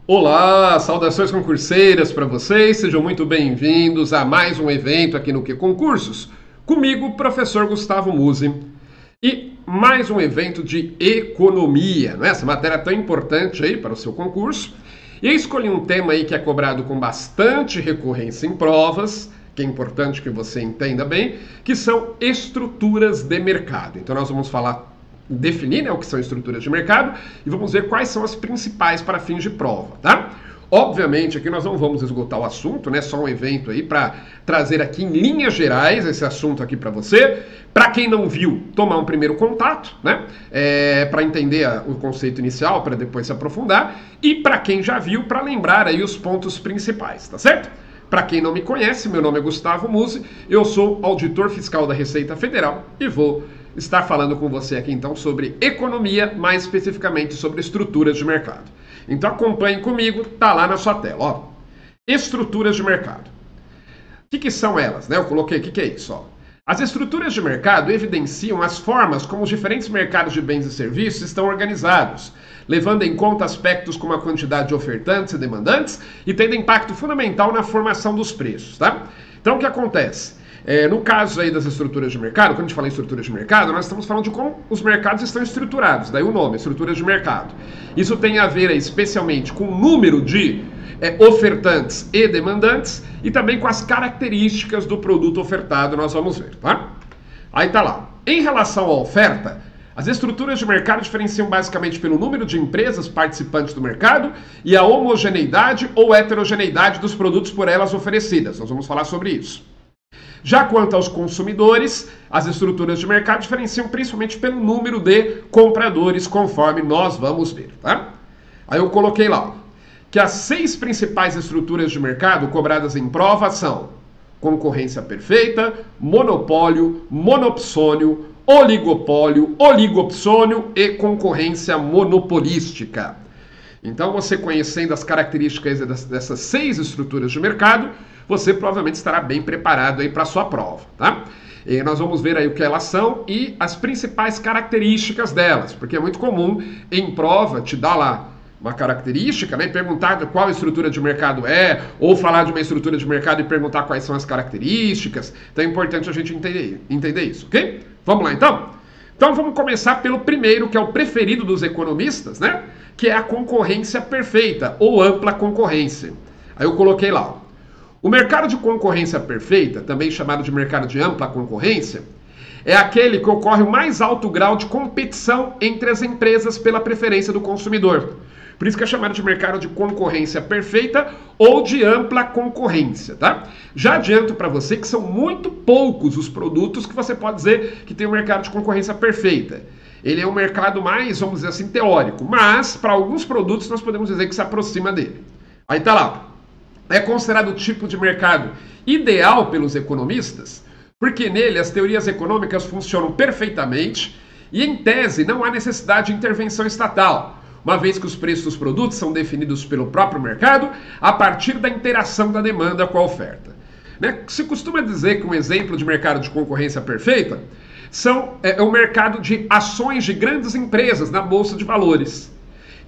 Olá, saudações concurseiras para vocês, sejam muito bem-vindos a mais um evento aqui no Que Concursos, comigo, professor Gustavo Musi, e mais um evento de economia, né? Essa matéria tão importante aí para o seu concurso. E eu escolhi um tema aí que é cobrado com bastante recorrência em provas, que é importante que você entenda bem, que são estruturas de mercado. Então nós vamos definir, né, o que são estruturas de mercado e vamos ver quais são as principais para fins de prova, tá? Obviamente aqui nós não vamos esgotar o assunto, né? Só um evento aí para trazer aqui em linhas gerais esse assunto aqui para você. Para quem não viu, tomar um primeiro contato, né? Para entender o conceito inicial, para depois se aprofundar. E para quem já viu, para lembrar aí os pontos principais, tá certo? Para quem não me conhece, meu nome é Gustavo Musi, eu sou auditor fiscal da Receita Federal e vou estar falando com você aqui então sobre economia, mais especificamente sobre estruturas de mercado. Então acompanhe comigo, tá lá na sua tela, ó. Estruturas de mercado. O que são elas, né? Eu coloquei, o que é isso, ó? As estruturas de mercado evidenciam as formas como os diferentes mercados de bens e serviços estão organizados, levando em conta aspectos como a quantidade de ofertantes e demandantes e tendo impacto fundamental na formação dos preços, tá? Então o que acontece? No caso aí das estruturas de mercado, quando a gente fala em estruturas de mercado, nós estamos falando de como os mercados estão estruturados, daí o nome, estruturas de mercado. Isso tem a ver aí, especialmente com o número de ofertantes e demandantes e também com as características do produto ofertado, nós vamos ver, tá? Aí tá lá. Em relação à oferta, as estruturas de mercado diferenciam basicamente pelo número de empresas participantes do mercado e a homogeneidade ou heterogeneidade dos produtos por elas oferecidas. Nós vamos falar sobre isso. Já quanto aos consumidores, as estruturas de mercado diferenciam principalmente pelo número de compradores, conforme nós vamos ver, tá? Aí eu coloquei lá, ó, que as 6 principais estruturas de mercado cobradas em prova são concorrência perfeita, monopólio, monopsônio, oligopólio, oligopsônio e concorrência monopolística. Então, você conhecendo as características dessas 6 estruturas de mercado, você provavelmente estará bem preparado aí para a sua prova, tá? E nós vamos ver aí o que elas são e as principais características delas, porque é muito comum em prova te dar lá uma característica, né, e perguntar qual estrutura de mercado é, ou falar de uma estrutura de mercado e perguntar quais são as características. Então é importante a gente entender isso, ok? Vamos lá então? Então vamos começar pelo primeiro, que é o preferido dos economistas, né? Que é a concorrência perfeita ou ampla concorrência. Aí eu coloquei lá, ó. O mercado de concorrência perfeita, também chamado de mercado de ampla concorrência, é aquele que ocorre o mais alto grau de competição entre as empresas pela preferência do consumidor. Por isso que é chamado de mercado de concorrência perfeita ou de ampla concorrência, tá? Já adianto para você que são muito poucos os produtos que você pode dizer que tem um mercado de concorrência perfeita. Ele é um mercado mais, vamos dizer assim, teórico, mas para alguns produtos nós podemos dizer que se aproxima dele. Aí tá lá. É considerado o tipo de mercado ideal pelos economistas, porque nele as teorias econômicas funcionam perfeitamente e, em tese, não há necessidade de intervenção estatal, uma vez que os preços dos produtos são definidos pelo próprio mercado a partir da interação da demanda com a oferta. Se costuma dizer que um exemplo de mercado de concorrência perfeita é o mercado de ações de grandes empresas na Bolsa de Valores.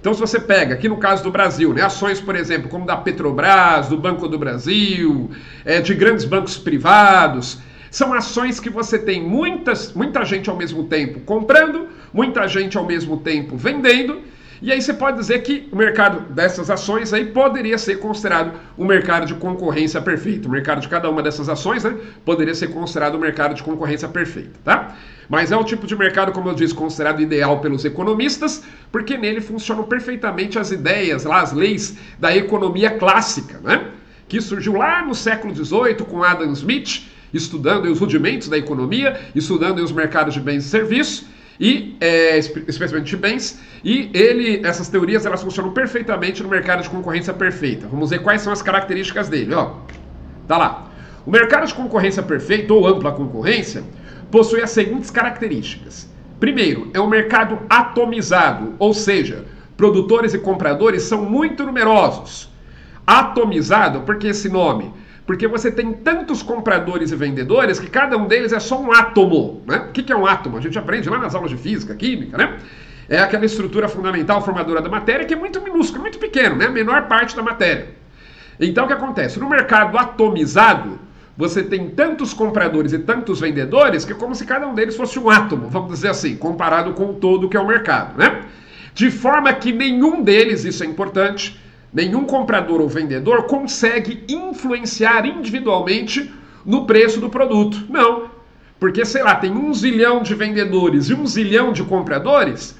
Então, se você pega, aqui no caso do Brasil, né, ações, por exemplo, como da Petrobras, do Banco do Brasil, de grandes bancos privados, são ações que você tem muita gente ao mesmo tempo comprando, muita gente ao mesmo tempo vendendo, e aí você pode dizer que o mercado dessas ações aí poderia ser considerado um mercado de concorrência perfeita. O mercado de cada uma dessas ações, né, poderia ser considerado um mercado de concorrência perfeita, tá? Mas é um tipo de mercado, como eu disse, considerado ideal pelos economistas, porque nele funcionam perfeitamente as ideias, lá, as leis da economia clássica, né? Que surgiu lá no século XVIII com Adam Smith, estudando os rudimentos da economia, estudando os mercados de bens e serviços, e especialmente de bens, e essas teorias elas funcionam perfeitamente no mercado de concorrência perfeita. Vamos ver quais são as características dele, ó. Tá lá. O mercado de concorrência perfeita ou ampla concorrência possui as seguintes características. Primeiro, é um mercado atomizado, ou seja, produtores e compradores são muito numerosos. Atomizado, por que esse nome? Porque você tem tantos compradores e vendedores que cada um deles é só um átomo, né? O que é um átomo? A gente aprende lá nas aulas de física, química, né? é aquela estrutura fundamental formadora da matéria que é muito minúscula, muito pequeno, né? A menor parte da matéria. Então o que acontece? No mercado atomizado, você tem tantos compradores e tantos vendedores que é como se cada um deles fosse um átomo, vamos dizer assim, comparado com o todo que é o mercado, né? De forma que nenhum deles, isso é importante, nenhum comprador ou vendedor consegue influenciar individualmente no preço do produto. Não, porque, sei lá, tem 1 zilhão de vendedores e 1 zilhão de compradores.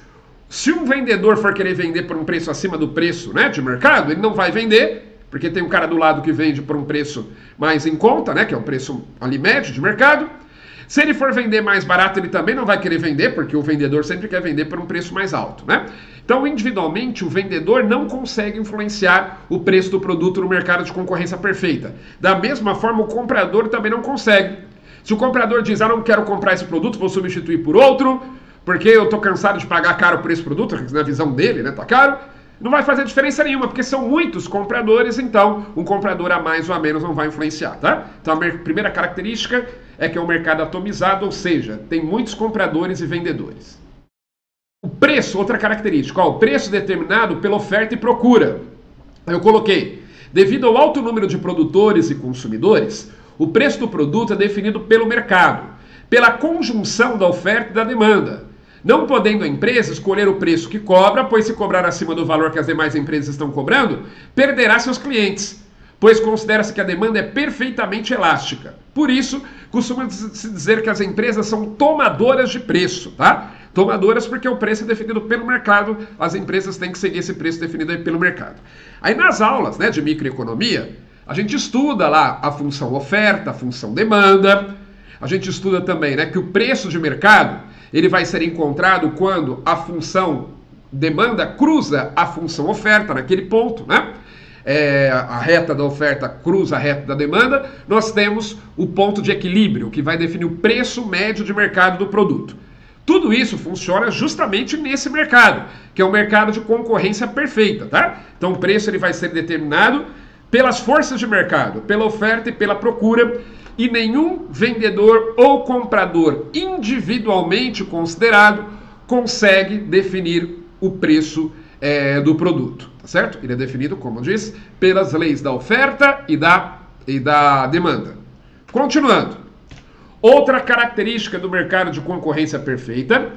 Se um vendedor for querer vender por um preço acima do preço, né, de mercado, ele não vai vender, porque tem um cara do lado que vende por um preço mais em conta, né, que é o preço ali médio de mercado. Se ele for vender mais barato, ele também não vai querer vender, porque o vendedor sempre quer vender por um preço mais alto, né? Então, individualmente, o vendedor não consegue influenciar o preço do produto no mercado de concorrência perfeita. Da mesma forma, o comprador também não consegue. Se o comprador diz, não quero comprar esse produto, vou substituir por outro, porque eu estou cansado de pagar caro por esse produto, na visão dele, né, tá caro, não vai fazer diferença nenhuma, porque são muitos compradores, então um comprador a mais ou a menos não vai influenciar, tá? Então a primeira característica é que é um mercado atomizado, ou seja, tem muitos compradores e vendedores. O preço, outra característica, o preço determinado pela oferta e procura. Eu coloquei, devido ao alto número de produtores e consumidores, o preço do produto é definido pelo mercado, pela conjunção da oferta e da demanda. Não podendo a empresa escolher o preço que cobra, pois se cobrar acima do valor que as demais empresas estão cobrando, perderá seus clientes, pois considera-se que a demanda é perfeitamente elástica. Por isso, costuma-se dizer que as empresas são tomadoras de preço, tá? Tomadoras porque o preço é definido pelo mercado, as empresas têm que seguir esse preço definido aí pelo mercado. Aí nas aulas, né, de microeconomia, a gente estuda lá a função oferta, a função demanda, a gente estuda também, né, que o preço de mercado ele vai ser encontrado quando a função demanda cruza a função oferta, naquele ponto, né? A reta da oferta cruza a reta da demanda, nós temos o ponto de equilíbrio, que vai definir o preço médio de mercado do produto. Tudo isso funciona justamente nesse mercado, que é um mercado de concorrência perfeita, tá? Então o preço ele vai ser determinado pelas forças de mercado, pela oferta e pela procura, e nenhum vendedor ou comprador individualmente considerado consegue definir o preço do produto, tá certo? Ele é definido, como eu disse, pelas leis da oferta e da demanda. Continuando. Outra característica do mercado de concorrência perfeita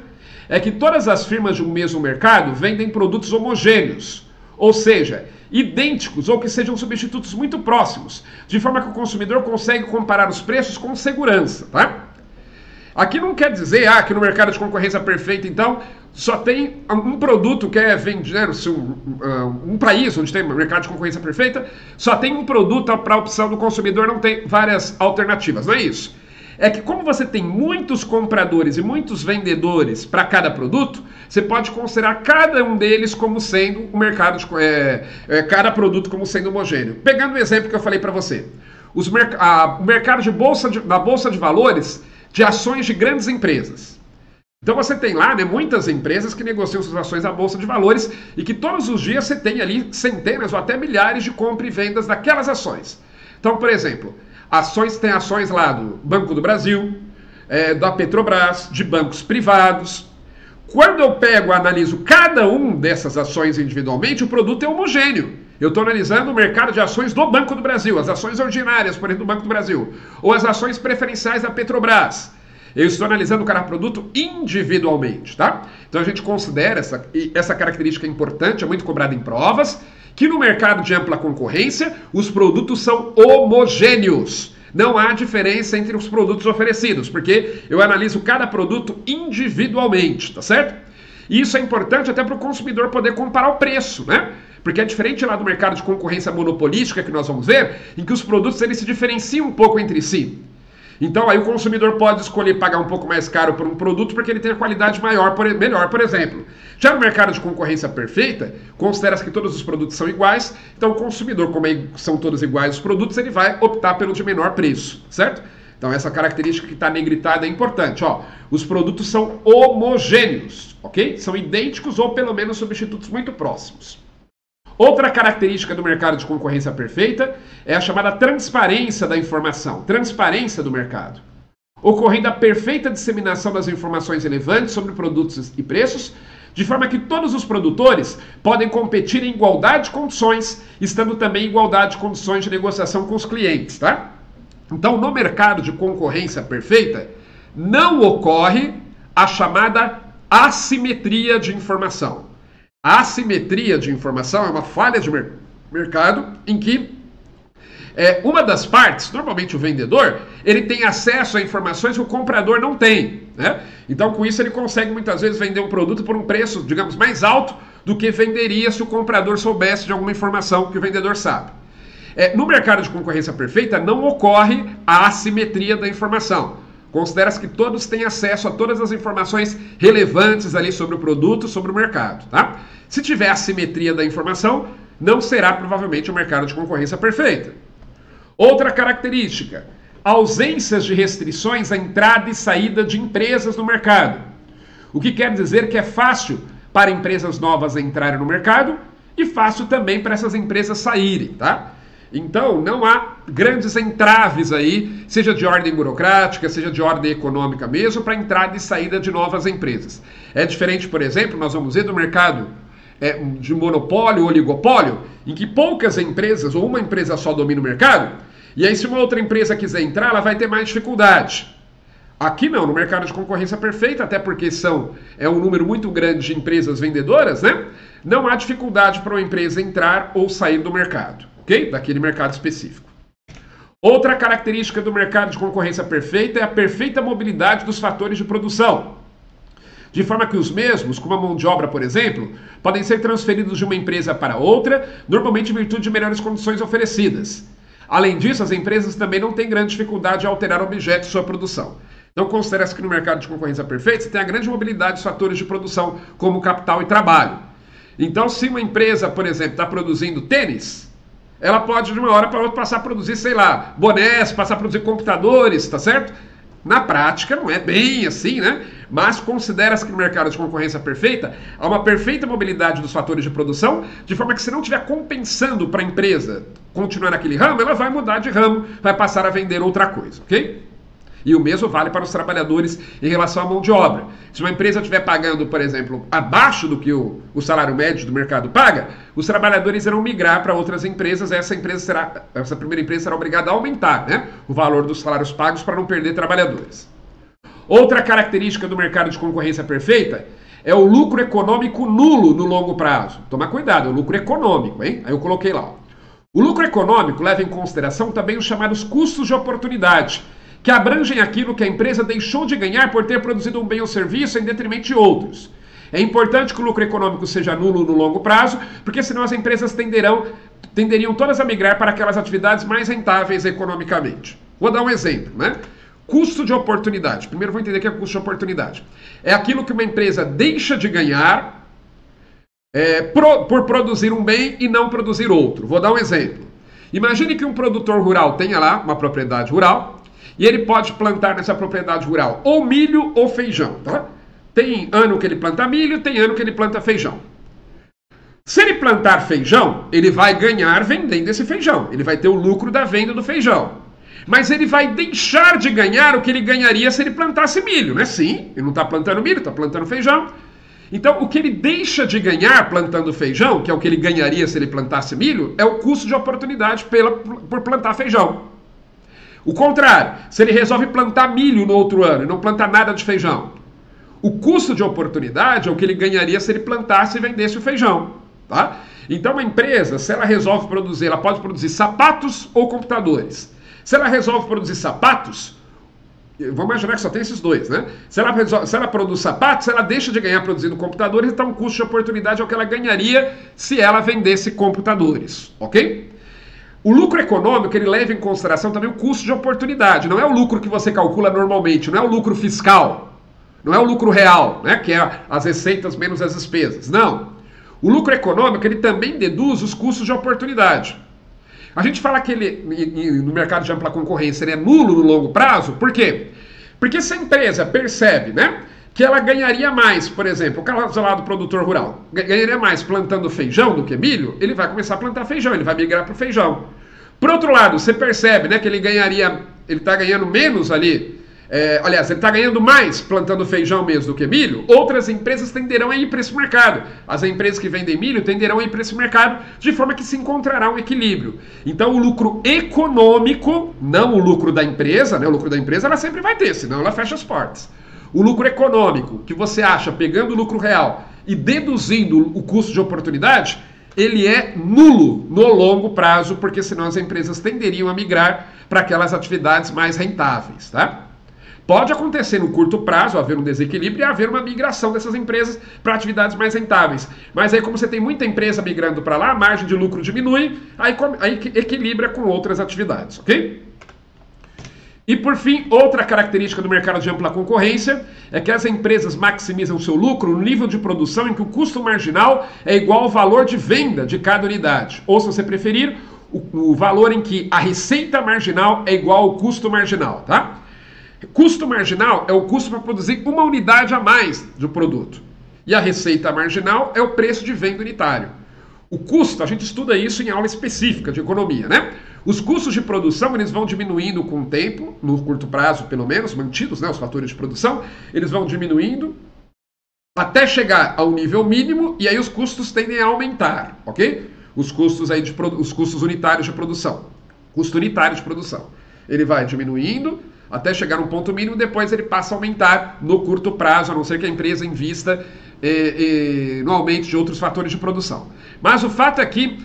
é que todas as firmas de um mesmo mercado vendem produtos homogêneos, ou seja, idênticos ou que sejam substitutos muito próximos, de forma que o consumidor consegue comparar os preços com segurança, tá? Aqui não quer dizer que no mercado de concorrência perfeita, então, só tem um produto que é vendido, um país onde tem mercado de concorrência perfeita, só tem um produto para a opção do consumidor, não tem várias alternativas, não é isso? É que como você tem muitos compradores e muitos vendedores para cada produto, você pode considerar cada um deles como sendo o mercado, cada produto como sendo homogêneo. Pegando o exemplo que eu falei para você, o mercado da Bolsa de Valores de ações de grandes empresas. Então você tem lá, né, muitas empresas que negociam suas ações na Bolsa de Valores e que todos os dias você tem ali centenas ou até milhares de compra e vendas daquelas ações. Então, por exemplo, tem ações lá do Banco do Brasil, da Petrobras, de bancos privados. Quando eu analiso cada um dessas ações individualmente, o produto é homogêneo. Eu estou analisando o mercado de ações do Banco do Brasil, as ações ordinárias, por exemplo, do Banco do Brasil, ou as ações preferenciais da Petrobras. Eu estou analisando cada produto individualmente, tá? Então a gente considera essa característica importante, é muito cobrada em provas, que no mercado de ampla concorrência, os produtos são homogêneos. Não há diferença entre os produtos oferecidos, porque eu analiso cada produto individualmente, tá certo? E isso é importante até para o consumidor poder comparar o preço, né? Porque é diferente lá do mercado de concorrência monopolística que nós vamos ver, em que os produtos eles se diferenciam um pouco entre si. Então aí o consumidor pode escolher pagar um pouco mais caro por um produto porque ele tem a qualidade melhor, por exemplo. Já no mercado de concorrência perfeita, considera-se que todos os produtos são iguais, então o consumidor, como são todos iguais os produtos, ele vai optar pelo de menor preço, certo? Então essa característica que está negritada é importante, ó. Os produtos são homogêneos, ok? São idênticos ou pelo menos substitutos muito próximos. Outra característica do mercado de concorrência perfeita é a chamada transparência da informação, transparência do mercado. Ocorrendo a perfeita disseminação das informações relevantes sobre produtos e preços, de forma que todos os produtores podem competir em igualdade de condições, estando também em igualdade de condições de negociação com os clientes, tá? Então, no mercado de concorrência perfeita, não ocorre a chamada assimetria de informação. A assimetria de informação é uma falha de mercado em que uma das partes, normalmente o vendedor, ele tem acesso a informações que o comprador não tem, né? Então, com isso, ele consegue muitas vezes vender um produto por um preço, digamos, mais alto do que venderia se o comprador soubesse de alguma informação que o vendedor sabe. No mercado de concorrência perfeita, não ocorre a assimetria da informação. Considera-se que todos têm acesso a todas as informações relevantes ali sobre o produto, sobre o mercado, tá? Se tiver assimetria da informação, não será provavelmente um mercado de concorrência perfeita. Outra característica, ausências de restrições à entrada e saída de empresas no mercado. O que quer dizer que é fácil para empresas novas entrarem no mercado e fácil também para essas empresas saírem, tá? Então, não há grandes entraves aí, seja de ordem burocrática, seja de ordem econômica mesmo, para entrada e saída de novas empresas. É diferente, por exemplo, nós vamos ver do mercado de monopólio, oligopólio, em que poucas empresas ou uma empresa só domina o mercado, e aí se uma outra empresa quiser entrar, ela vai ter mais dificuldade. Aqui não, no mercado de concorrência perfeita, até porque é um número muito grande de empresas vendedoras, né? Não há dificuldade para uma empresa entrar ou sair do mercado, ok? Daquele mercado específico. Outra característica do mercado de concorrência perfeita é a perfeita mobilidade dos fatores de produção. De forma que os mesmos, como a mão de obra, por exemplo, podem ser transferidos de uma empresa para outra, normalmente em virtude de melhores condições oferecidas. Além disso, as empresas também não têm grande dificuldade em alterar objetos de sua produção. Então, considera-se que no mercado de concorrência perfeita, você tem a grande mobilidade dos fatores de produção, como capital e trabalho. Então, se uma empresa, por exemplo, está produzindo tênis, ela pode de uma hora para outra passar a produzir, sei lá, bonés, passar a produzir computadores, tá certo? Na prática não é bem assim, né? Mas considera-se que no mercado de concorrência perfeita há uma perfeita mobilidade dos fatores de produção, de forma que se não estiver compensando para a empresa continuar naquele ramo, ela vai mudar de ramo, vai passar a vender outra coisa, ok? E o mesmo vale para os trabalhadores em relação à mão de obra. Se uma empresa estiver pagando, por exemplo, abaixo do que o salário médio do mercado paga, os trabalhadores irão migrar para outras empresas. Essa primeira empresa será obrigada a aumentar, né, o valor dos salários pagos para não perder trabalhadores. Outra característica do mercado de concorrência perfeita é o lucro econômico nulo no longo prazo. Toma cuidado, é o lucro econômico, hein? Aí eu coloquei lá. Ó. O lucro econômico leva em consideração também os chamados custos de oportunidade, que abrangem aquilo que a empresa deixou de ganhar por ter produzido um bem ou serviço em detrimento de outros. É importante que o lucro econômico seja nulo no longo prazo, porque senão as empresas tenderiam todas a migrar para aquelas atividades mais rentáveis economicamente. Vou dar um exemplo, né? Custo de oportunidade. Primeiro vou entender o que é custo de oportunidade. É aquilo que uma empresa deixa de ganhar por produzir um bem e não produzir outro. Vou dar um exemplo. Imagine que um produtor rural tenha lá uma propriedade rural, e ele pode plantar nessa propriedade rural ou milho ou feijão, tá? Tem ano que ele planta milho, tem ano que ele planta feijão. Se ele plantar feijão, ele vai ganhar vendendo esse feijão. Ele vai ter o lucro da venda do feijão. Mas ele vai deixar de ganhar o que ele ganharia se ele plantasse milho, né? Sim, ele não está plantando milho, está plantando feijão. Então, o que ele deixa de ganhar plantando feijão, que é o que ele ganharia se ele plantasse milho, é o custo de oportunidade por plantar feijão. O contrário, se ele resolve plantar milho no outro ano e não plantar nada de feijão, o custo de oportunidade é o que ele ganharia se ele plantasse e vendesse o feijão, tá? Então a empresa, se ela resolve produzir, ela pode produzir sapatos ou computadores. Se ela resolve produzir sapatos, vamos imaginar que só tem esses dois, né? Se ela produz sapatos, ela deixa de ganhar produzindo computadores, então o custo de oportunidade é o que ela ganharia se ela vendesse computadores, ok? O lucro econômico, ele leva em consideração também o custo de oportunidade. Não é o lucro que você calcula normalmente, não é o lucro fiscal, não é o lucro real, né, que é as receitas menos as despesas. Não. O lucro econômico, ele também deduz os custos de oportunidade. A gente fala que ele, no mercado de ampla concorrência, ele é nulo no longo prazo. Por quê? Porque se a empresa percebe, né, que ela ganharia mais, por exemplo, o caso lá do produtor rural, ganharia mais plantando feijão do que milho, ele vai começar a plantar feijão, ele vai migrar para o feijão. Por outro lado, você percebe, né, que ele está ganhando menos ali Aliás, ele está ganhando mais plantando feijão mesmo do que milho, outras empresas tenderão a ir para esse mercado. As empresas que vendem milho tenderão a ir para esse mercado, de forma que se encontrará um equilíbrio. Então o lucro econômico, não o lucro da empresa, né? O lucro da empresa ela sempre vai ter, senão ela fecha as portas. O lucro econômico, que você acha pegando o lucro real e deduzindo o custo de oportunidade, ele é nulo no longo prazo, porque senão as empresas tenderiam a migrar para aquelas atividades mais rentáveis, tá? Pode acontecer no curto prazo, haver um desequilíbrio e haver uma migração dessas empresas para atividades mais rentáveis. Mas aí, como você tem muita empresa migrando para lá, a margem de lucro diminui, aí equilibra com outras atividades, ok? E por fim, outra característica do mercado de ampla concorrência é que as empresas maximizam seu lucro no nível de produção em que o custo marginal é igual ao valor de venda de cada unidade. Ou, se você preferir, o valor em que a receita marginal é igual ao custo marginal, tá? Custo marginal é o custo para produzir uma unidade a mais do produto. E a receita marginal é o preço de venda unitário. O custo, a gente estuda isso em aula específica de economia, né? Os custos de produção, eles vão diminuindo com o tempo, no curto prazo pelo menos, mantidos, né, os fatores de produção, eles vão diminuindo até chegar ao nível mínimo e aí os custos tendem a aumentar, ok? Os custos os custos unitários de produção. Custo unitário de produção. Ele vai diminuindo até chegar a um ponto mínimo, depois ele passa a aumentar no curto prazo, a não ser que a empresa invista no aumento de outros fatores de produção. Mas o fato é que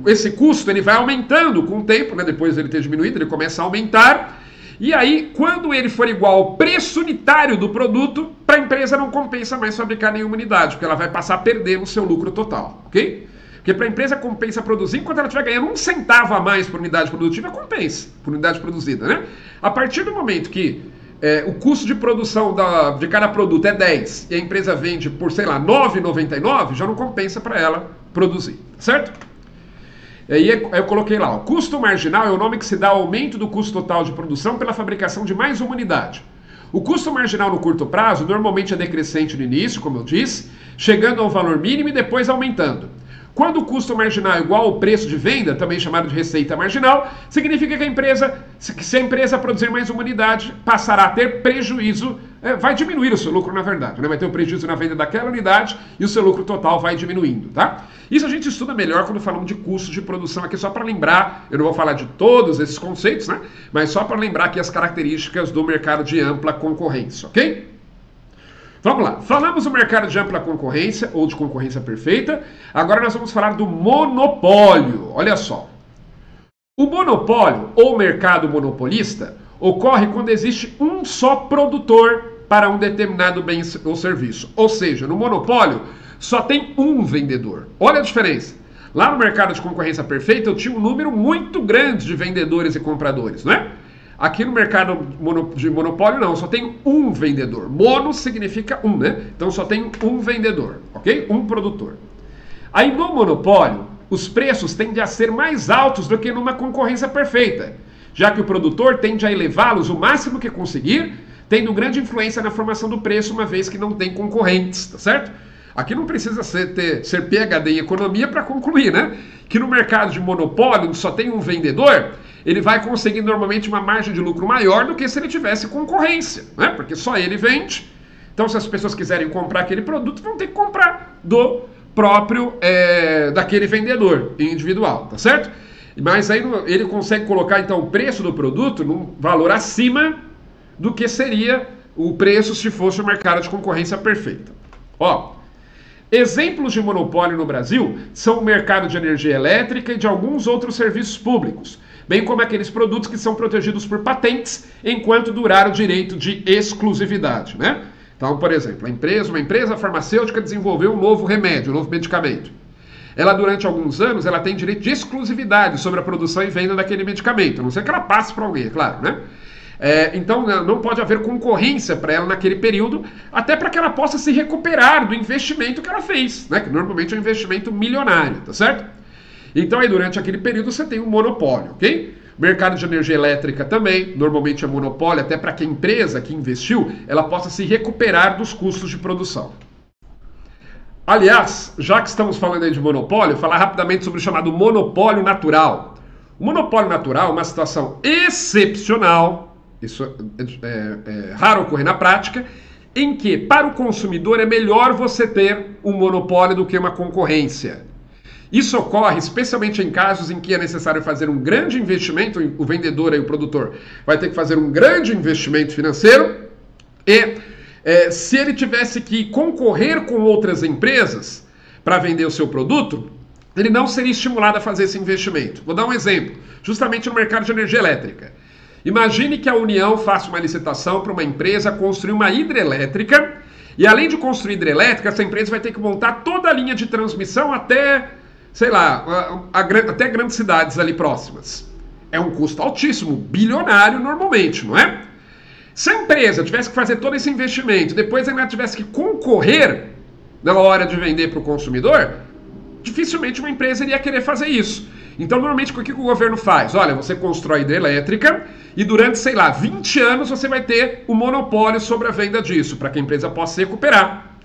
esse custo ele vai aumentando com o tempo, né? Depois de ele ter diminuído, ele começa a aumentar, e aí, quando ele for igual ao preço unitário do produto, para a empresa não compensa mais fabricar nenhuma unidade, porque ela vai passar a perder no seu lucro total, ok? Porque para a empresa compensa produzir, enquanto ela estiver ganhando 1 centavo a mais por unidade produtiva, compensa por unidade produzida, né? A partir do momento que o custo de produção de cada produto é 10 e a empresa vende por, sei lá, R$ 9,99, já não compensa para ela produzir, certo? E aí eu coloquei lá, o custo marginal é o nome que se dá ao aumento do custo total de produção pela fabricação de mais uma unidade. O custo marginal no curto prazo normalmente é decrescente no início, como eu disse, chegando ao valor mínimo e depois aumentando. Quando o custo marginal é igual ao preço de venda, também chamado de receita marginal, significa que se a empresa produzir mais uma unidade, passará a ter prejuízo, vai diminuir o seu lucro, na verdade, né? Vai ter um prejuízo na venda daquela unidade e o seu lucro total vai diminuindo, tá? Isso a gente estuda melhor quando falamos de custo de produção aqui, só para lembrar, eu não vou falar de todos esses conceitos, né? Mas só para lembrar aqui as características do mercado de ampla concorrência, ok? Vamos lá, falamos do mercado de ampla concorrência ou de concorrência perfeita, agora nós vamos falar do monopólio. Olha só, o monopólio ou mercado monopolista ocorre quando existe um só produtor para um determinado bem ou serviço, ou seja, no monopólio só tem um vendedor. Olha a diferença, lá no mercado de concorrência perfeita eu tinha um número muito grande de vendedores e compradores, não é? Aqui no mercado de monopólio não, só tem um vendedor. Mono significa um, né? Então só tem um vendedor, ok? Um produtor. Aí no monopólio, os preços tendem a ser mais altos do que numa concorrência perfeita, já que o produtor tende a elevá-los o máximo que conseguir, tendo grande influência na formação do preço, uma vez que não tem concorrentes, tá certo? Aqui não precisa ser PhD em economia para concluir, né? Que no mercado de monopólio, onde só tem um vendedor, ele vai conseguir normalmente uma margem de lucro maior do que se ele tivesse concorrência, né? Porque só ele vende. Então, se as pessoas quiserem comprar aquele produto, vão ter que comprar do próprio, daquele vendedor individual, tá certo? Mas aí ele consegue colocar, então, o preço do produto num valor acima do que seria o preço se fosse o mercado de concorrência perfeita. Ó, exemplos de monopólio no Brasil são o mercado de energia elétrica e de alguns outros serviços públicos, bem como aqueles produtos que são protegidos por patentes enquanto durar o direito de exclusividade, né? Então, por exemplo, uma empresa farmacêutica desenvolveu um novo remédio, um novo medicamento. Ela, durante alguns anos, ela tem direito de exclusividade sobre a produção e venda daquele medicamento, a não ser que ela passe para alguém, é claro, né? Então não pode haver concorrência para ela naquele período, até para que ela possa se recuperar do investimento que ela fez, né? Que normalmente é um investimento milionário, tá certo? Então aí durante aquele período você tem um monopólio, ok? Mercado de energia elétrica também, normalmente é monopólio, até para que a empresa que investiu, ela possa se recuperar dos custos de produção. Aliás, já que estamos falando aí de monopólio, falar rapidamente sobre o chamado monopólio natural. O monopólio natural é uma situação excepcional, isso é raro ocorrer na prática, em que para o consumidor é melhor você ter um monopólio do que uma concorrência. Isso ocorre especialmente em casos em que é necessário fazer um grande investimento, o vendedor e o produtor vai ter que fazer um grande investimento financeiro e se ele tivesse que concorrer com outras empresas para vender o seu produto, ele não seria estimulado a fazer esse investimento. Vou dar um exemplo, justamente no mercado de energia elétrica. Imagine que a União faça uma licitação para uma empresa construir uma hidrelétrica e além de construir hidrelétrica, essa empresa vai ter que montar toda a linha de transmissão até, sei lá, até grandes cidades ali próximas. É um custo altíssimo, bilionário normalmente, não é? Se a empresa tivesse que fazer todo esse investimento, depois ainda tivesse que concorrer na hora de vender para o consumidor, dificilmente uma empresa iria querer fazer isso. Então, normalmente, o que o governo faz? Olha, você constrói hidrelétrica e durante, sei lá, 20 anos você vai ter o monopólio sobre a venda disso, para que a empresa possa se recuperar.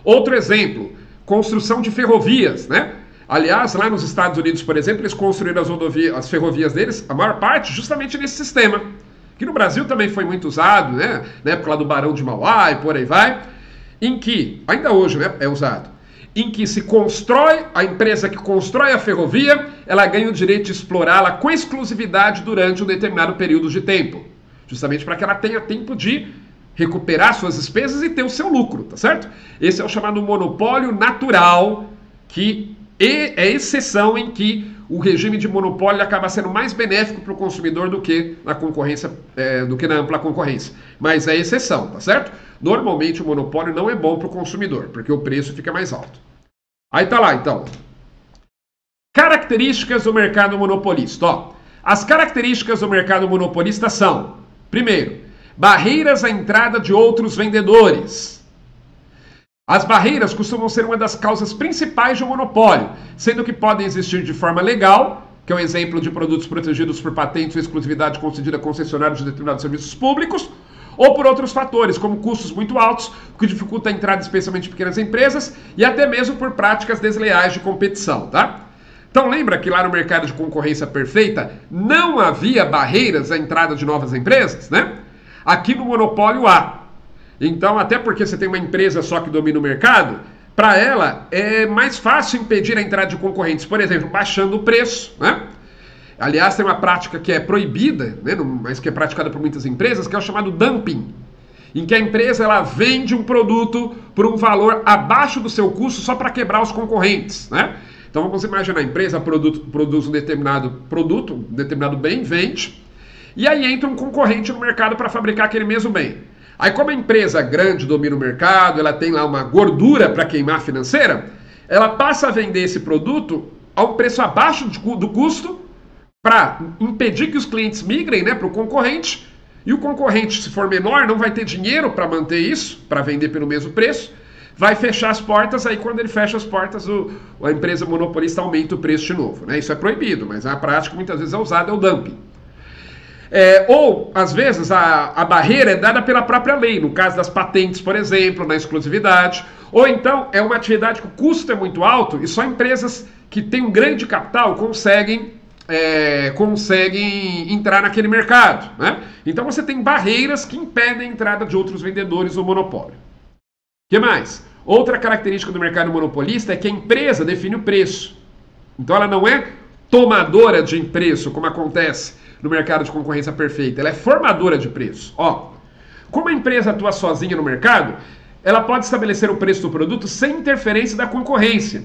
Outro exemplo, construção de ferrovias, né? Aliás, lá nos Estados Unidos, por exemplo, eles construíram as ferrovias deles, a maior parte, justamente nesse sistema. Que no Brasil também foi muito usado, né? Na época lá do Barão de Mauá e por aí vai, em que, ainda hoje, né, é usado, em que se constrói, a empresa que constrói a ferrovia, ela ganha o direito de explorá-la com exclusividade durante um determinado período de tempo. Justamente para que ela tenha tempo de recuperar suas despesas e ter o seu lucro, tá certo? Esse é o chamado monopólio natural, que é exceção em que o regime de monopólio acaba sendo mais benéfico para o consumidor do que na concorrência, do que na ampla concorrência. Mas é exceção, tá certo? Normalmente o monopólio não é bom para o consumidor, porque o preço fica mais alto. Aí tá lá, então. Características do mercado monopolista. Ó, as características do mercado monopolista são, primeiro, barreiras à entrada de outros vendedores. As barreiras costumam ser uma das causas principais de um monopólio, sendo que podem existir de forma legal, que é o exemplo de produtos protegidos por patentes ou exclusividade concedida a concessionários de determinados serviços públicos, ou por outros fatores, como custos muito altos, o que dificulta a entrada especialmente de pequenas empresas, e até mesmo por práticas desleais de competição, tá? Então lembra que lá no mercado de concorrência perfeita não havia barreiras à entrada de novas empresas, né? Aqui no monopólio há. Então, até porque você tem uma empresa só que domina o mercado, para ela é mais fácil impedir a entrada de concorrentes, por exemplo, baixando o preço, né? Aliás, tem uma prática que é proibida, né, mas que é praticada por muitas empresas, que é o chamado dumping, em que a empresa ela vende um produto por um valor abaixo do seu custo só para quebrar os concorrentes, né? Então vamos imaginar, a empresa produz um determinado produto, um determinado bem, vende, e aí entra um concorrente no mercado para fabricar aquele mesmo bem. Aí como a empresa grande domina o mercado, ela tem lá uma gordura para queimar financeira, ela passa a vender esse produto a um preço abaixo do custo para impedir que os clientes migrem, né, para o concorrente, e o concorrente, se for menor, não vai ter dinheiro para manter isso, para vender pelo mesmo preço, vai fechar as portas, aí quando ele fecha as portas, a empresa monopolista aumenta o preço de novo, né? Isso é proibido, mas a prática muitas vezes é usada, é o dumping. Ou, às vezes, a barreira é dada pela própria lei, no caso das patentes, por exemplo, na exclusividade. Ou então, é uma atividade que o custo é muito alto e só empresas que têm um grande capital conseguem entrar naquele mercado, né? Então, você tem barreiras que impedem a entrada de outros vendedores no monopólio. O que mais? Outra característica do mercado monopolista é que a empresa define o preço. Então, ela não é tomadora de preço, como acontece no mercado de concorrência perfeita, ela é formadora de preço. Ó, como a empresa atua sozinha no mercado, ela pode estabelecer o preço do produto sem interferência da concorrência.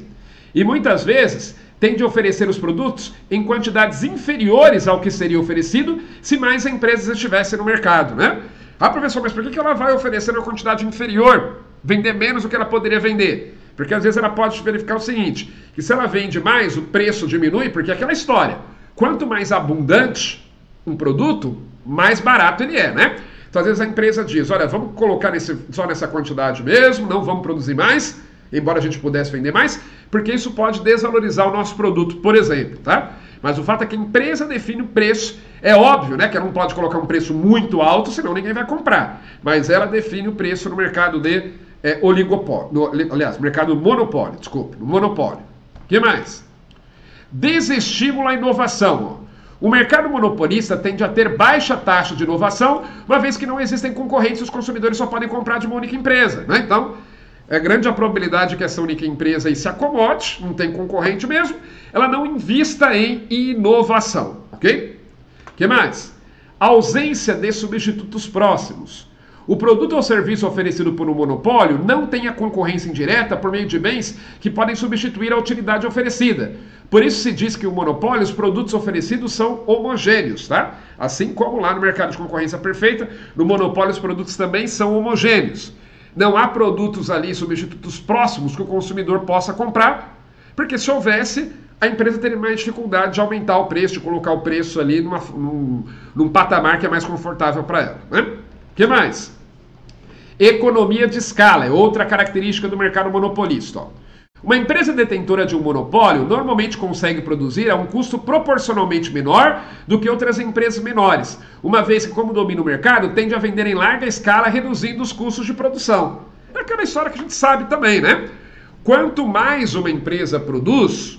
E muitas vezes tende a oferecer os produtos em quantidades inferiores ao que seria oferecido se mais empresas estivessem no mercado, né? Ah, professor, mas por que ela vai oferecer uma quantidade inferior, vender menos do que ela poderia vender? Porque às vezes ela pode verificar o seguinte, que se ela vende mais, o preço diminui, porque é aquela história. Quanto mais abundante um produto, mais barato ele é, né? Então, às vezes a empresa diz, olha, vamos colocar só nessa quantidade mesmo, não vamos produzir mais, embora a gente pudesse vender mais, porque isso pode desvalorizar o nosso produto, por exemplo, tá? Mas o fato é que a empresa define o preço, é óbvio, né, que ela não pode colocar um preço muito alto, senão ninguém vai comprar, mas ela define o preço no mercado de oligopólio, mercado monopólio, no monopólio. O que mais? Desestímulo à inovação, ó. O mercado monopolista tende a ter baixa taxa de inovação, uma vez que não existem concorrentes e os consumidores só podem comprar de uma única empresa, né? Então, é grande a probabilidade que essa única empresa aí se acomode, não tem concorrente mesmo, ela não invista em inovação, ok? O que mais? Ausência de substitutos próximos. O produto ou serviço oferecido por um monopólio não tem a concorrência indireta por meio de bens que podem substituir a utilidade oferecida. Por isso se diz que o monopólio, os produtos oferecidos são homogêneos, tá? Assim como lá no mercado de concorrência perfeita, no monopólio os produtos também são homogêneos. Não há produtos ali, substitutos próximos que o consumidor possa comprar, porque se houvesse, a empresa teria mais dificuldade de aumentar o preço, de colocar o preço ali num patamar que é mais confortável para ela, né? O que mais? Economia de escala é outra característica do mercado monopolista. Uma empresa detentora de um monopólio normalmente consegue produzir a um custo proporcionalmente menor do que outras empresas menores, uma vez que, como domina o mercado, tende a vender em larga escala, reduzindo os custos de produção. É aquela história que a gente sabe também, né? Quanto mais uma empresa produz,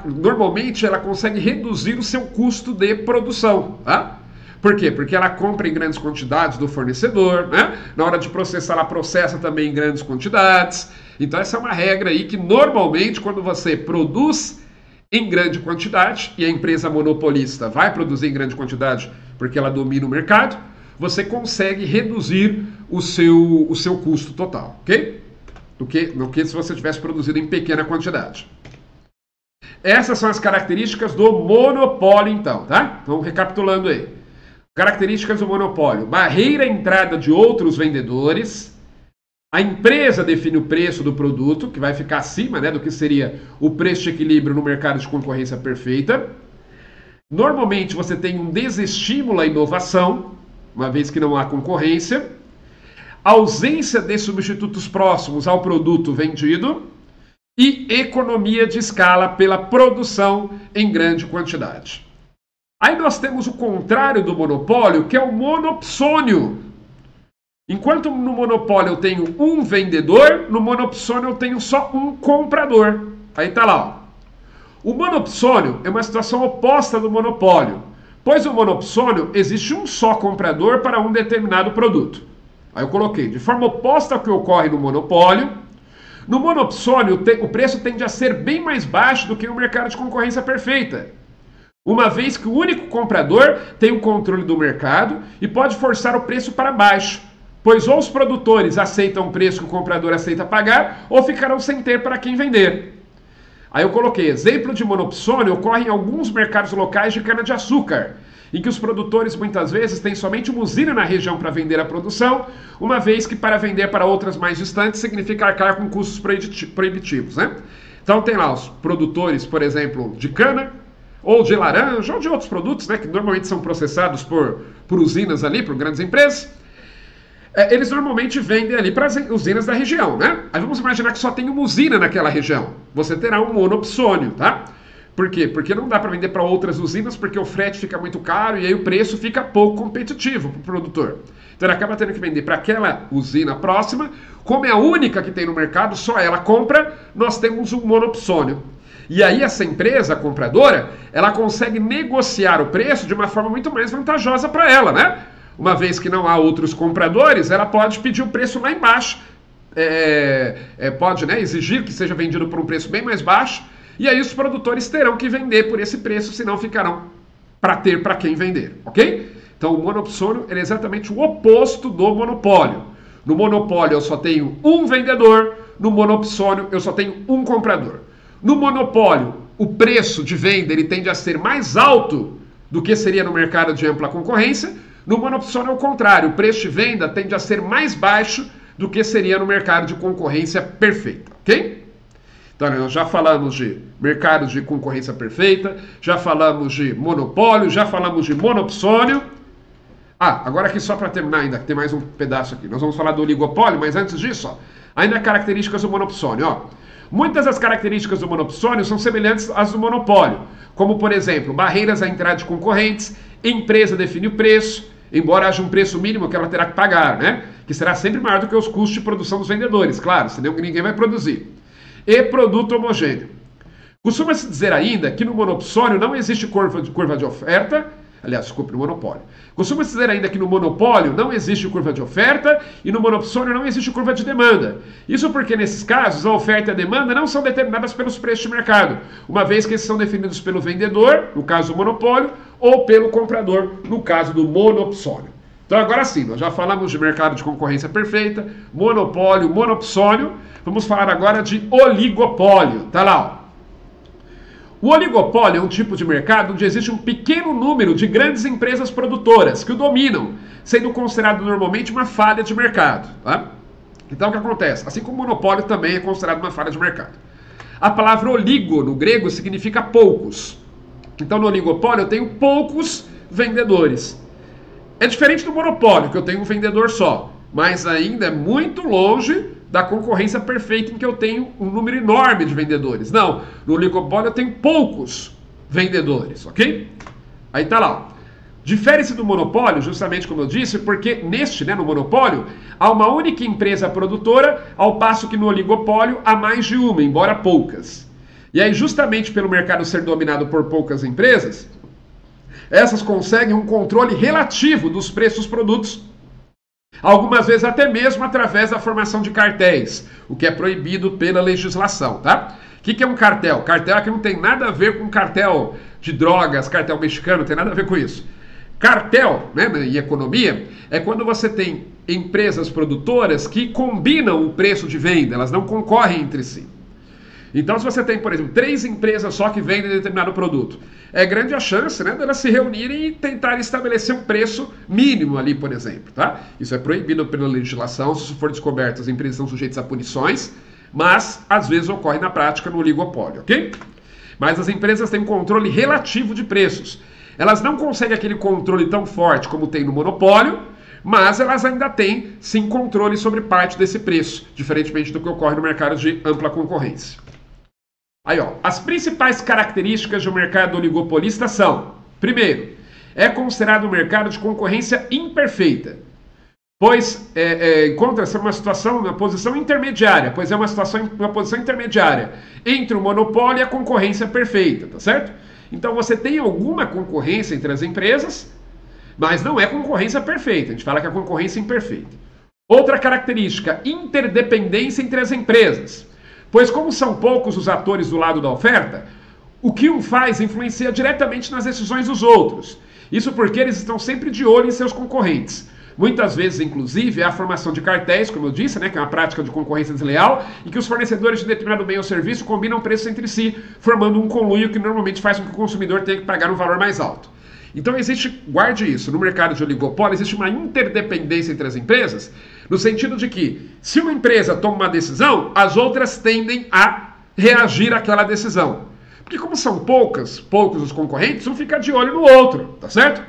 normalmente ela consegue reduzir o seu custo de produção, tá? Por quê? Porque ela compra em grandes quantidades do fornecedor, né? Na hora de processar, ela processa também em grandes quantidades. Então essa é uma regra aí que normalmente quando você produz em grande quantidade, e a empresa monopolista vai produzir em grande quantidade porque ela domina o mercado, você consegue reduzir o seu custo total, ok? Do que se você tivesse produzido em pequena quantidade. Essas são as características do monopólio então, tá? Vamos recapitulando aí. Características do monopólio: barreira à entrada de outros vendedores. A empresa define o preço do produto, que vai ficar acima, né, do que seria o preço de equilíbrio no mercado de concorrência perfeita. Normalmente você tem um desestímulo à inovação, uma vez que não há concorrência. Ausência de substitutos próximos ao produto vendido. E economia de escala pela produção em grande quantidade. Aí nós temos o contrário do monopólio, que é o monopsônio. Enquanto no monopólio eu tenho um vendedor, no monopsônio eu tenho só um comprador. Aí tá lá, ó. O monopsônio é uma situação oposta do monopólio, pois no monopsônio existe um só comprador para um determinado produto. Aí eu coloquei, de forma oposta ao que ocorre no monopólio, no monopsônio o preço tende a ser bem mais baixo do que no mercado de concorrência perfeita, uma vez que o único comprador tem o controle do mercado e pode forçar o preço para baixo, pois ou os produtores aceitam o preço que o comprador aceita pagar, ou ficarão sem ter para quem vender. Aí eu coloquei, exemplo de monopsônio ocorre em alguns mercados locais de cana-de-açúcar, em que os produtores muitas vezes têm somente uma usina na região para vender a produção, uma vez que para vender para outras mais distantes significa arcar com custos proibitivos, né? Então tem lá os produtores, por exemplo, de cana, ou de laranja, ou de outros produtos, né, que normalmente são processados por usinas ali, por grandes empresas. Eles normalmente vendem ali para as usinas da região, né? Aí vamos imaginar que só tem uma usina naquela região. Você terá um monopsônio, tá? Por quê? Porque não dá para vender para outras usinas, porque o frete fica muito caro e aí o preço fica pouco competitivo para o produtor. Então ele acaba tendo que vender para aquela usina próxima. Como é a única que tem no mercado, só ela compra, nós temos um monopsônio. E aí essa empresa, a compradora, ela consegue negociar o preço de uma forma muito mais vantajosa para ela, né? Uma vez que não há outros compradores, ela pode pedir o preço lá embaixo, pode, né, exigir que seja vendido por um preço bem mais baixo, e aí os produtores terão que vender por esse preço, senão ficarão para ter para quem vender, ok? Então o monopsônio é exatamente o oposto do monopólio. No monopólio eu só tenho um vendedor, no monopsônio eu só tenho um comprador. No monopólio, o preço de venda ele tende a ser mais alto do que seria no mercado de ampla concorrência. No monopsônio, ao contrário, o preço de venda tende a ser mais baixo do que seria no mercado de concorrência perfeita, ok? Então, nós já falamos de mercado de concorrência perfeita, já falamos de monopólio, já falamos de monopsônio. Agora aqui só para terminar ainda, que tem mais um pedaço aqui. Nós vamos falar do oligopólio, mas antes disso, ó, ainda características do monopsônio, ó. Muitas das características do monopsônio são semelhantes às do monopólio, como, por exemplo, barreiras à entrada de concorrentes, empresa define o preço, embora haja um preço mínimo que ela terá que pagar, né? Que será sempre maior do que os custos de produção dos vendedores, claro, senão ninguém vai produzir. E produto homogêneo. Costuma-se dizer ainda que no monopsônio não existe curva de oferta, aliás, desculpe, no monopólio. Costuma-se dizer ainda que no monopólio não existe curva de oferta e no monopsônio não existe curva de demanda. Isso porque, nesses casos, a oferta e a demanda não são determinadas pelos preços de mercado, uma vez que esses são definidos pelo vendedor, no caso do monopólio, ou pelo comprador, no caso do monopsônio. Então, agora sim, nós já falamos de mercado de concorrência perfeita, monopólio, monopsônio. Vamos falar agora de oligopólio. Tá lá, ó. O oligopólio é um tipo de mercado onde existe um pequeno número de grandes empresas produtoras que o dominam, sendo considerado normalmente uma falha de mercado. Tá? Então o que acontece? Assim como o monopólio também é considerado uma falha de mercado. A palavra oligo no grego significa poucos. Então no oligopólio eu tenho poucos vendedores. É diferente do monopólio, que eu tenho um vendedor só, mas ainda é muito longe da concorrência perfeita em que eu tenho um número enorme de vendedores. Não, no oligopólio eu tenho poucos vendedores, ok? Aí tá lá. Difere-se do monopólio, justamente como eu disse, porque no monopólio, há uma única empresa produtora, ao passo que no oligopólio há mais de uma, embora poucas. E aí, justamente pelo mercado ser dominado por poucas empresas, essas conseguem um controle relativo dos preços dos produtos, algumas vezes até mesmo através da formação de cartéis, o que é proibido pela legislação, tá? O que é um cartel? Cartel aqui não tem nada a ver com cartel de drogas, cartel mexicano, não tem nada a ver com isso. Cartel, né, em economia, é quando você tem empresas produtoras que combinam o preço de venda, elas não concorrem entre si. Então, se você tem, por exemplo, 3 empresas só que vendem determinado produto, é grande a chance, né, delas se reunirem e tentarem estabelecer um preço mínimo ali, por exemplo, tá? Isso é proibido pela legislação, se isso for descoberto, as empresas são sujeitas a punições, mas às vezes ocorre na prática no oligopólio, ok? Mas as empresas têm um controle relativo de preços. Elas não conseguem aquele controle tão forte como tem no monopólio, mas elas ainda têm, sim, controle sobre parte desse preço, diferentemente do que ocorre no mercado de ampla concorrência. Aí, ó, as principais características de um mercado oligopolista são: primeiro, é considerado um mercado de concorrência imperfeita, pois encontra-se uma posição intermediária, pois é uma posição intermediária entre o monopólio e a concorrência perfeita, tá certo? Então você tem alguma concorrência entre as empresas, mas não é concorrência perfeita, a gente fala que é concorrência imperfeita. Outra característica, interdependência entre as empresas. Pois como são poucos os atores do lado da oferta, o que um faz influencia diretamente nas decisões dos outros. Isso porque eles estão sempre de olho em seus concorrentes. Muitas vezes, inclusive, há a formação de cartéis, como eu disse, né, que é uma prática de concorrência desleal, em que os fornecedores de determinado bem ou serviço combinam preços entre si, formando um conluio que normalmente faz com que o consumidor tenha que pagar um valor mais alto. Então guarde isso, no mercado de oligopólio existe uma interdependência entre as empresas, no sentido de que, se uma empresa toma uma decisão, as outras tendem a reagir àquela decisão. Porque como são poucos os concorrentes, um fica de olho no outro, tá certo?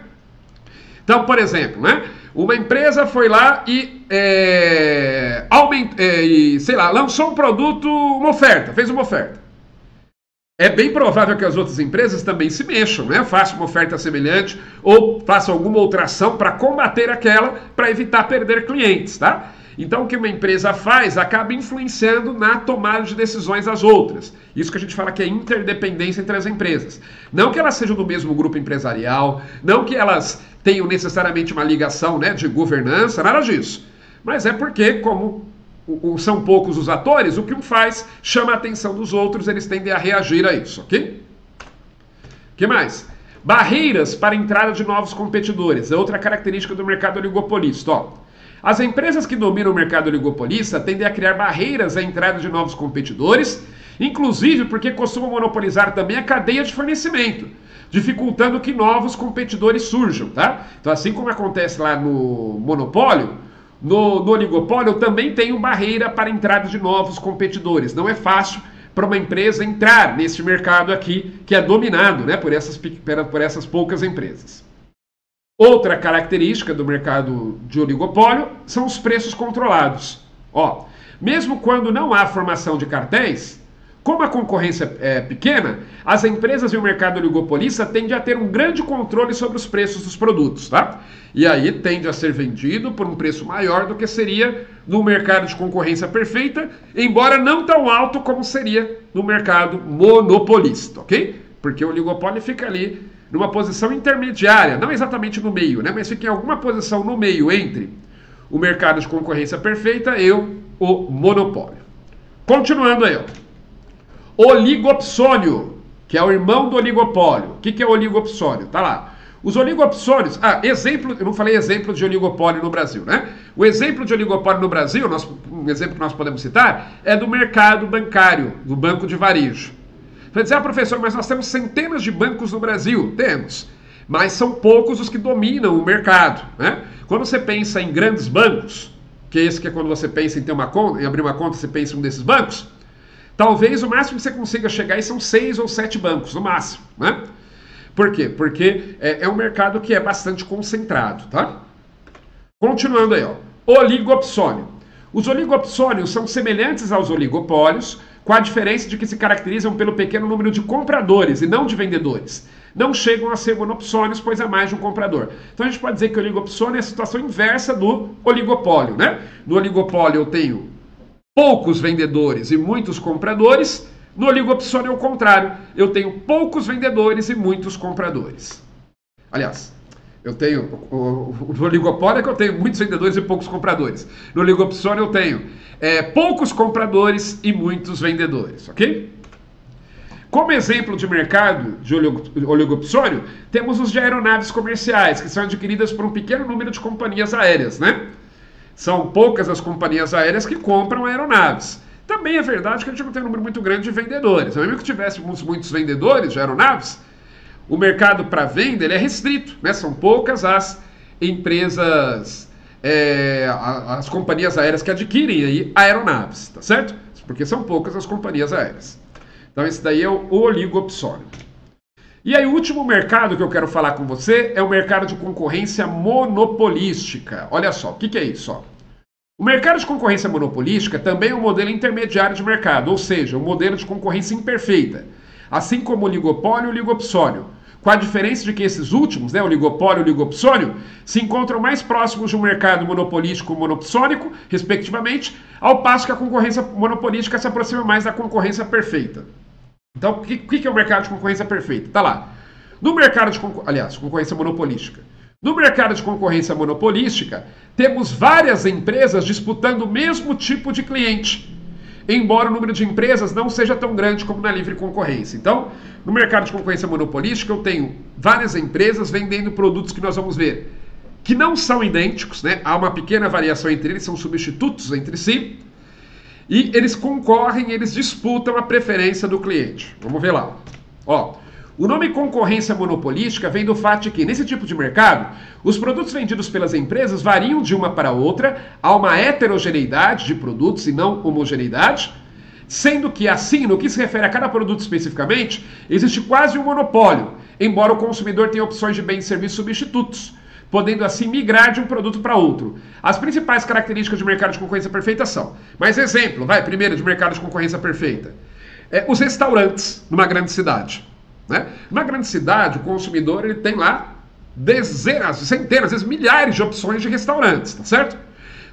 Então, por exemplo, né, uma empresa foi lá e, lançou um produto, fez uma oferta. É bem provável que as outras empresas também se mexam, né? Façam uma oferta semelhante ou façam alguma outra ação para combater aquela, para evitar perder clientes, tá? Então o que uma empresa faz acaba influenciando na tomada de decisões das outras. Isso que a gente fala que é interdependência entre as empresas. Não que elas sejam do mesmo grupo empresarial, não que elas tenham necessariamente uma ligação, né, de governança, nada disso. Mas é porque, como são poucos os atores, o que um faz chama a atenção dos outros, eles tendem a reagir a isso, ok? O que mais? Barreiras para a entrada de novos competidores, é outra característica do mercado oligopolista. Ó, as empresas que dominam o mercado oligopolista tendem a criar barreiras à entrada de novos competidores, inclusive porque costumam monopolizar também a cadeia de fornecimento, dificultando que novos competidores surjam, tá? Então, assim como acontece lá no monopólio, no oligopólio eu também tenho barreira para a entrada de novos competidores. Não é fácil para uma empresa entrar nesse mercado aqui, que é dominado, né, por essas poucas empresas. Outra característica do mercado de oligopólio são os preços controlados. Ó, mesmo quando não há formação de cartéis, Como a concorrência é pequena, as empresas e o mercado oligopolista tendem a ter um grande controle sobre os preços dos produtos, tá? E aí tende a ser vendido por um preço maior do que seria no mercado de concorrência perfeita, embora não tão alto como seria no mercado monopolista, ok? Porque o oligopólio fica ali numa posição intermediária, não exatamente no meio, né? Mas fica em alguma posição no meio entre o mercado de concorrência perfeita e o monopólio. Continuando aí, ó. Oligopsônio, que é o irmão do oligopólio. O que é oligopsônio? Tá lá. Os oligopsônios... eu não falei exemplo de oligopólio no Brasil, né? O exemplo de oligopólio no Brasil, um exemplo que nós podemos citar, é do mercado bancário, do banco de varejo. Vai dizer, professor, mas nós temos centenas de bancos no Brasil. Temos. Mas são poucos os que dominam o mercado, né? Quando você pensa em grandes bancos, que é quando você pensa em ter uma conta, em abrir uma conta, você pensa em um desses bancos, talvez o máximo que você consiga chegar aí são 6 ou 7 bancos, no máximo, né? Por quê? Porque é um mercado que é bastante concentrado, tá? Continuando aí, ó. Oligopsônio. Os oligopsônios são semelhantes aos oligopólios, com a diferença de que se caracterizam pelo pequeno número de compradores e não de vendedores. Não chegam a ser monopsônios, pois há mais de um comprador. Então a gente pode dizer que o oligopsônio é a situação inversa do oligopólio, né? No oligopólio eu tenho poucos vendedores e muitos compradores. No oligopsônio é o contrário. Eu tenho poucos vendedores e muitos compradores. Aliás, eu tenho o oligopólio é que eu tenho muitos vendedores e poucos compradores. No oligopsônio eu tenho poucos compradores e muitos vendedores, ok? Como exemplo de mercado de oligopsônio, temos os de aeronaves comerciais, que são adquiridas por um pequeno número de companhias aéreas, né? São poucas as companhias aéreas que compram aeronaves. Também é verdade que a gente não tem um número muito grande de vendedores. Mesmo que tivéssemos muitos vendedores de aeronaves, o mercado para venda ele é restrito, né? São poucas as empresas, as companhias aéreas que adquirem aí aeronaves, tá certo? Porque são poucas as companhias aéreas. Então esse daí é o oligopsônio. E aí o último mercado que eu quero falar com você é o mercado de concorrência monopolística. Olha só, o que é isso? Ó? O mercado de concorrência monopolística também é um modelo intermediário de mercado, ou seja, um modelo de concorrência imperfeita, assim como o oligopólio e o oligopsônio, com a diferença de que esses últimos, né, o oligopólio e o oligopsônio, se encontram mais próximos de um mercado monopolístico e monopsônico, respectivamente, ao passo que a concorrência monopolística se aproxima mais da concorrência perfeita. Então, o que é o mercado de concorrência perfeita? Tá lá. No mercado de concorrência monopolística. No mercado de concorrência monopolística, temos várias empresas disputando o mesmo tipo de cliente, embora o número de empresas não seja tão grande como na livre concorrência. Então, no mercado de concorrência monopolística, eu tenho várias empresas vendendo produtos que nós vamos ver que não são idênticos, né? Há uma pequena variação entre eles, são substitutos entre si, e eles concorrem, eles disputam a preferência do cliente. Vamos ver lá. Ó, o nome concorrência monopolística vem do fato de que, nesse tipo de mercado, os produtos vendidos pelas empresas variam de uma para outra, há uma heterogeneidade de produtos e não homogeneidade, sendo que, assim, no que se refere a cada produto especificamente, existe quase um monopólio, embora o consumidor tenha opções de bens e serviços substitutos, podendo assim migrar de um produto para outro. As principais características de mercado de concorrência perfeita são, mas exemplo, primeiro de mercado de concorrência perfeita, os restaurantes numa grande cidade. Né? Numa grande cidade, o consumidor ele tem lá dezenas, centenas, às vezes milhares de opções de restaurantes, tá certo?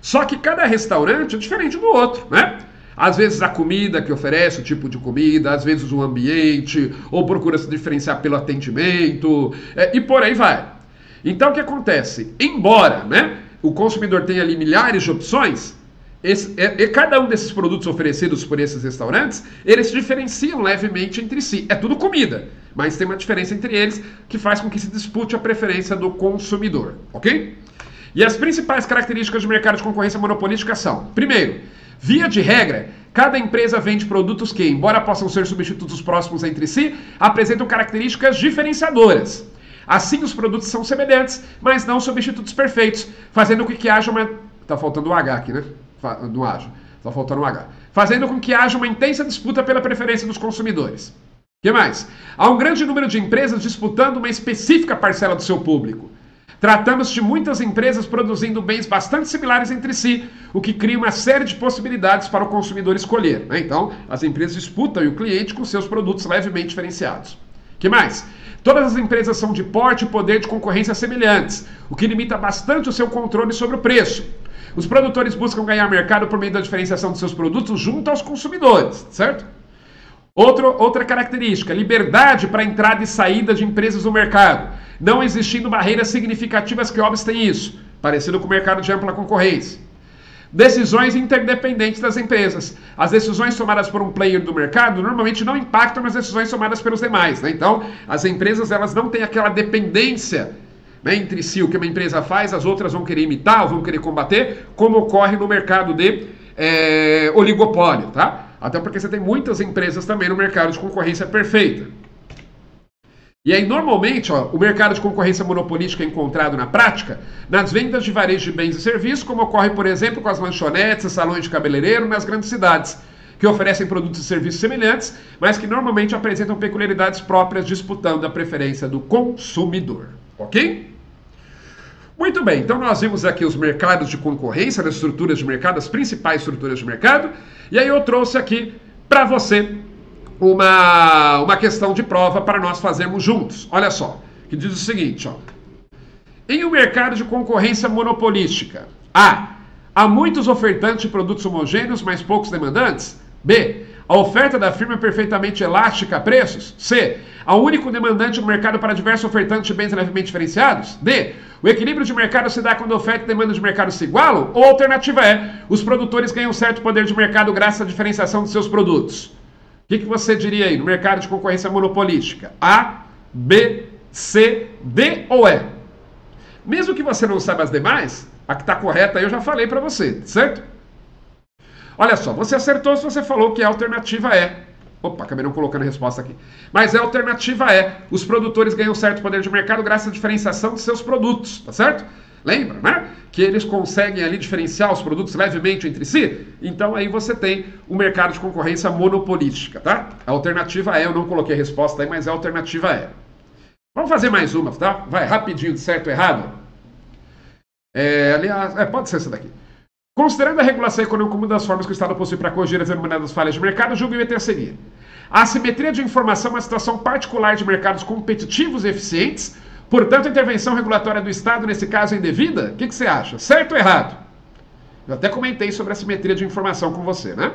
Só que cada restaurante é diferente do outro, né? Às vezes a comida que oferece, o tipo de comida, às vezes o ambiente, ou procura se diferenciar pelo atendimento, e por aí vai. Então o que acontece? Embora, né, o consumidor tenha ali milhares de opções, cada um desses produtos oferecidos por esses restaurantes, eles se diferenciam levemente entre si. É tudo comida, mas tem uma diferença entre eles que faz com que se dispute a preferência do consumidor, ok? E as principais características do mercado de concorrência monopolística são, primeiro, via de regra, cada empresa vende produtos que, embora possam ser substitutos próximos entre si, apresentam características diferenciadoras. Assim, os produtos são semelhantes, mas não substitutos perfeitos, fazendo com que haja uma... Tá faltando um H aqui, né? Não haja. Tá faltando um H. Fazendo com que haja uma intensa disputa pela preferência dos consumidores. O que mais? Há um grande número de empresas disputando uma específica parcela do seu público, Tratamos-se de muitas empresas produzindo bens bastante similares entre si, o que cria uma série de possibilidades para o consumidor escolher, né? Então, as empresas disputam o cliente com seus produtos levemente diferenciados. Que mais? Todas as empresas são de porte e poder de concorrência semelhantes, o que limita bastante o seu controle sobre o preço. Os produtores buscam ganhar mercado por meio da diferenciação de seus produtos junto aos consumidores, certo? Outra característica, liberdade para entrada e saída de empresas no mercado, não existindo barreiras significativas que obstem isso, parecido com o mercado de ampla concorrência. Decisões interdependentes das empresas. As decisões tomadas por um player do mercado normalmente não impactam nas decisões tomadas pelos demais, né? Então, as empresas elas não têm aquela dependência, né, entre si. O que uma empresa faz, as outras vão querer imitar, ou vão querer combater, como ocorre no mercado de oligopólio, tá? Até porque você tem muitas empresas também no mercado de concorrência perfeita. E aí, normalmente, o mercado de concorrência monopolística é encontrado na prática nas vendas de varejo de bens e serviços, como ocorre, por exemplo, com as lanchonetes e salões de cabeleireiro nas grandes cidades, que oferecem produtos e serviços semelhantes, mas que normalmente apresentam peculiaridades próprias, disputando a preferência do consumidor. Ok? Muito bem, então nós vimos aqui os mercados de concorrência, as estruturas de mercado, as principais estruturas de mercado, e aí eu trouxe aqui para você uma questão de prova para nós fazermos juntos. Olha só, que diz o seguinte, ó. Em um mercado de concorrência monopolística, A. Há muitos ofertantes de produtos homogêneos, mas poucos demandantes. B. A oferta da firma é perfeitamente elástica a preços. C. Há um único demandante no mercado para diversos ofertantes de bens levemente diferenciados. D. O equilíbrio de mercado se dá quando a oferta e demanda de mercado se igualam. Ou a alternativa é, os produtores ganham certo poder de mercado graças à diferenciação de seus produtos. O que você diria aí no mercado de concorrência monopolística? A, B, C, D ou E? Mesmo que você não saiba as demais, a que está correta aí eu já falei para você, certo? Olha só, você acertou se você falou que a alternativa é. Opa, acabei não colocando a resposta aqui. Mas a alternativa é, os produtores ganham certo poder de mercado graças à diferenciação de seus produtos, tá certo? Lembra, né? Que eles conseguem ali diferenciar os produtos levemente entre si. Então aí você tem o mercado de concorrência monopolística, tá? A alternativa é, eu não coloquei a resposta aí, mas a alternativa é. Vamos fazer mais uma, tá? Vai, rapidinho, de certo ou errado. Aliás, pode ser essa daqui. Considerando a regulação econômica como uma das formas que o Estado possui para corrigir as denominadas falhas de mercado, julgo o item a seguir. A assimetria de informação é uma situação particular de mercados competitivos e eficientes. Portanto, a intervenção regulatória do Estado, nesse caso, é indevida? O que você acha? Certo ou errado? Eu até comentei sobre a simetria de informação com você, né?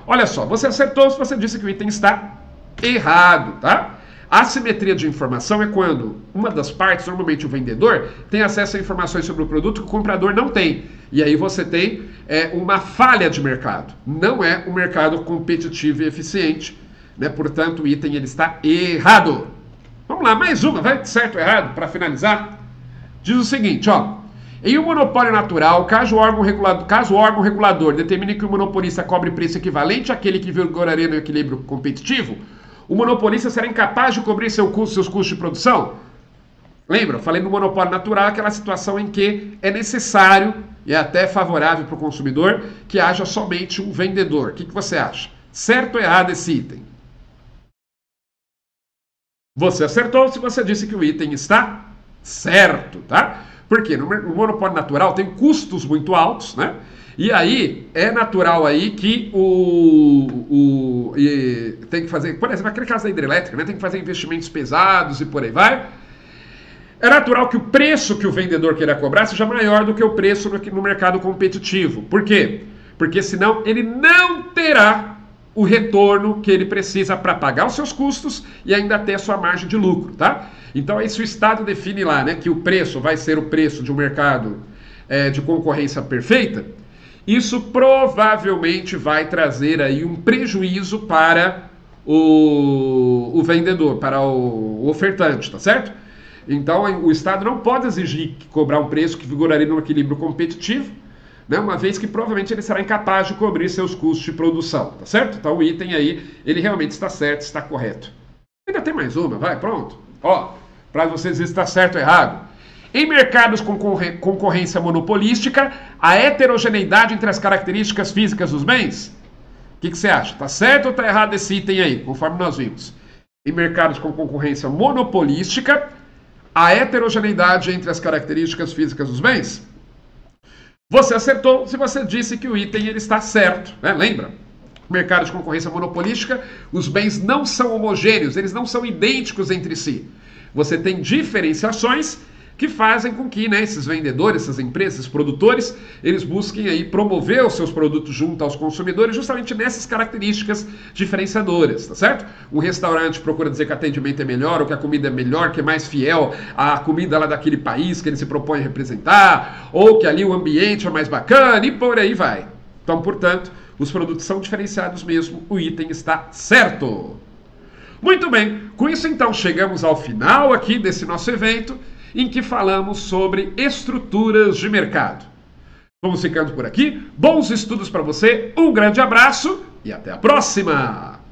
Olha só, você acertou se você disse que o item está errado, tá? A assimetria de informação é quando uma das partes, normalmente o vendedor, tem acesso a informações sobre o produto que o comprador não tem. E aí você tem uma falha de mercado. Não é um mercado competitivo e eficiente, né? Portanto, o item ele está errado. Vamos lá, mais uma, vai? Certo ou errado, para finalizar? Diz o seguinte, ó. Em um monopólio natural, caso o órgão regulador determine que o monopolista cobre preço equivalente àquele que vigoraria no equilíbrio competitivo, o monopolista será incapaz de cobrir seus custos de produção? Lembra, eu falei no monopólio natural, aquela situação em que é necessário e é até favorável para o consumidor que haja somente um vendedor. O que você acha? Certo ou errado esse item? Você acertou se você disse que o item está certo, tá? Porque no monopólio natural tem custos muito altos, né? E aí é natural aí que tem que fazer, por exemplo, aquele caso da hidrelétrica, né? Tem que fazer investimentos pesados e por aí vai. É natural que o preço que o vendedor queira cobrar seja maior do que o preço no mercado competitivo. Por quê? Porque senão ele não terá o retorno que ele precisa para pagar os seus custos e ainda ter a sua margem de lucro, tá? Então aí se o Estado define lá, né, que o preço vai ser o preço de um mercado de concorrência perfeita, isso provavelmente vai trazer aí um prejuízo para o vendedor, para o ofertante, tá certo? Então o Estado não pode exigir cobrar um preço que vigoraria no equilíbrio competitivo, né, uma vez que provavelmente ele será incapaz de cobrir seus custos de produção, tá certo? Então o item aí, ele realmente está certo, está correto. Ainda tem mais uma, vai, pronto. Ó, para vocês ver se está certo ou errado. Em mercados com concorrência monopolística, a heterogeneidade entre as características físicas dos bens? O que você acha? Está certo ou está errado esse item aí, conforme nós vimos? Em mercados com concorrência monopolística, a heterogeneidade entre as características físicas dos bens? Você acertou se você disse que o item ele está certo, né? Lembra? No mercado de concorrência monopolística, os bens não são homogêneos, eles não são idênticos entre si. Você tem diferenciações que fazem com que, né, esses vendedores, essas empresas, esses produtores, eles busquem aí promover os seus produtos junto aos consumidores justamente nessas características diferenciadoras, tá certo? Um restaurante procura dizer que o atendimento é melhor, ou que a comida é melhor, que é mais fiel à comida lá daquele país que ele se propõe a representar, ou que ali o ambiente é mais bacana, e por aí vai. Então, portanto, os produtos são diferenciados mesmo, o item está certo. Muito bem, com isso então chegamos ao final aqui desse nosso evento, em que falamos sobre estruturas de mercado. Vamos ficando por aqui, bons estudos para você, um grande abraço e até a próxima!